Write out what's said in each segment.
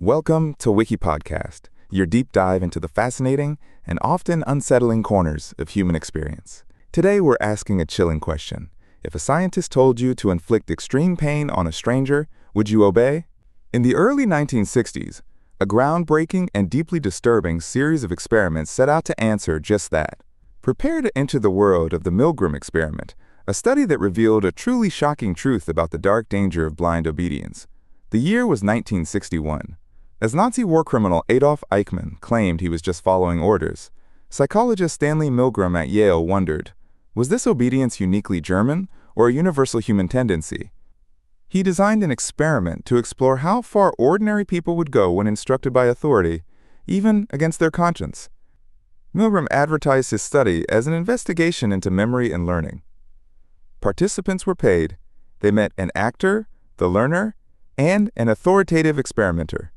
Welcome to WikiPodcast, your deep dive into the fascinating and often unsettling corners of human experience. Today we're asking a chilling question. If a scientist told you to inflict extreme pain on a stranger, would you obey? In the early 1960s, a groundbreaking and deeply disturbing series of experiments set out to answer just that. Prepare to enter the world of the Milgram Experiment, a study that revealed a truly shocking truth about the dark danger of blind obedience. The year was 1961. As Nazi war criminal Adolf Eichmann claimed he was just following orders, psychologist Stanley Milgram at Yale wondered, was this obedience uniquely German or a universal human tendency? He designed an experiment to explore how far ordinary people would go when instructed by authority, even against their conscience. Milgram advertised his study as an investigation into memory and learning. Participants were paid. They met an actor, the learner, and an authoritative experimenter.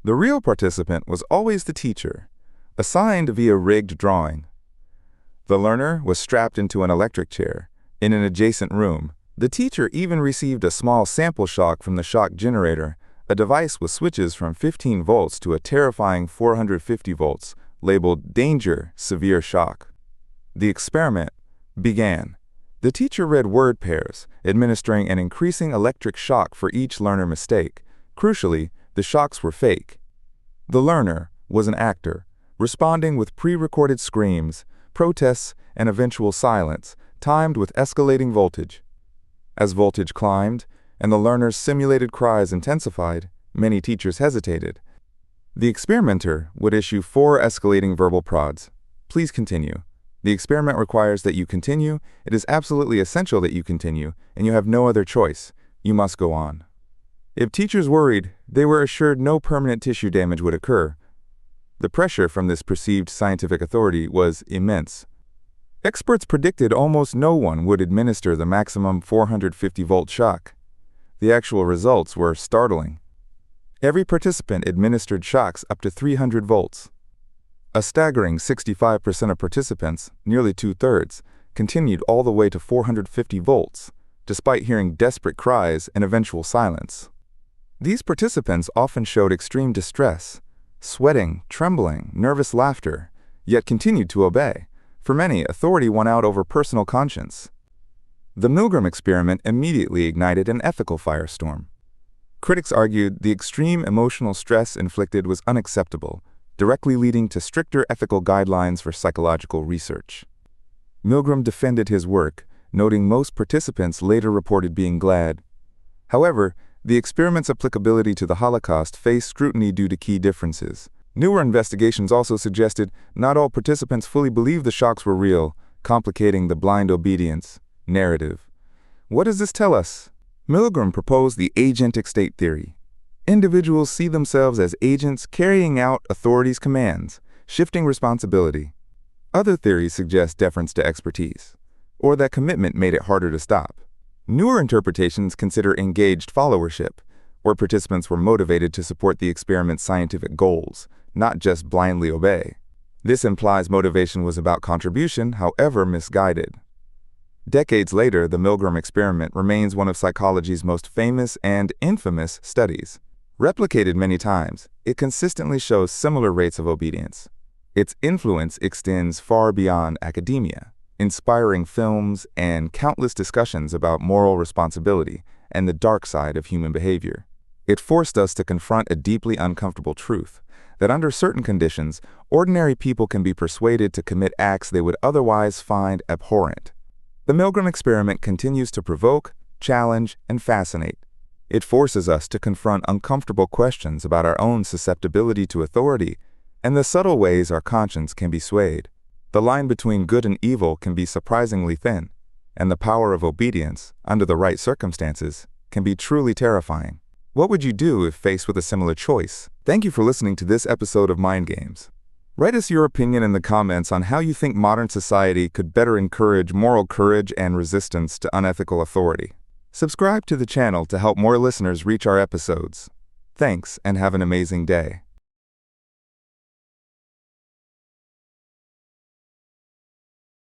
The real participant was always the teacher, assigned via rigged drawing. The learner was strapped into an electric chair in an adjacent room. The teacher even received a small sample shock from the shock generator, a device with switches from 15 volts to a terrifying 450 volts, labeled Danger, Severe Shock. The experiment began. The teacher read word pairs, administering an increasing electric shock for each learner mistake. Crucially, the shocks were fake. The learner was an actor, responding with pre-recorded screams, protests, and eventual silence, timed with escalating voltage. As voltage climbed, and the learner's simulated cries intensified, many teachers hesitated. The experimenter would issue 4 escalating verbal prods. Please continue. The experiment requires that you continue. It is absolutely essential that you continue, and you have no other choice. You must go on. If teachers worried, they were assured no permanent tissue damage would occur. The pressure from this perceived scientific authority was immense. Experts predicted almost no one would administer the maximum 450-volt shock. The actual results were startling. Every participant administered shocks up to 300 volts. A staggering 65% of participants, nearly 2/3, continued all the way to 450 volts, despite hearing desperate cries and eventual silence. These participants often showed extreme distress, sweating, trembling, nervous laughter, yet continued to obey. For many, authority won out over personal conscience. The Milgram experiment immediately ignited an ethical firestorm. Critics argued the extreme emotional stress inflicted was unacceptable, directly leading to stricter ethical guidelines for psychological research. Milgram defended his work, noting most participants later reported being glad. However, the experiment's applicability to the Holocaust faced scrutiny due to key differences. Newer investigations also suggested not all participants fully believed the shocks were real, complicating the blind obedience narrative. What does this tell us? Milgram proposed the agentic state theory. Individuals see themselves as agents carrying out authority's commands, shifting responsibility. Other theories suggest deference to expertise, or that commitment made it harder to stop. Newer interpretations consider engaged followership, where participants were motivated to support the experiment's scientific goals, not just blindly obey. This implies motivation was about contribution, however misguided. Decades later, the Milgram experiment remains one of psychology's most famous and infamous studies. Replicated many times, it consistently shows similar rates of obedience. Its influence extends far beyond academia, inspiring films and countless discussions about moral responsibility and the dark side of human behavior. It forced us to confront a deeply uncomfortable truth, that under certain conditions, ordinary people can be persuaded to commit acts they would otherwise find abhorrent. The Milgram experiment continues to provoke, challenge, and fascinate. It forces us to confront uncomfortable questions about our own susceptibility to authority and the subtle ways our conscience can be swayed. The line between good and evil can be surprisingly thin, and the power of obedience, under the right circumstances, can be truly terrifying. What would you do if faced with a similar choice? Thank you for listening to this episode of Mind Games. Write us your opinion in the comments on how you think modern society could better encourage moral courage and resistance to unethical authority. Subscribe to the channel to help more listeners reach our episodes. Thanks, and have an amazing day.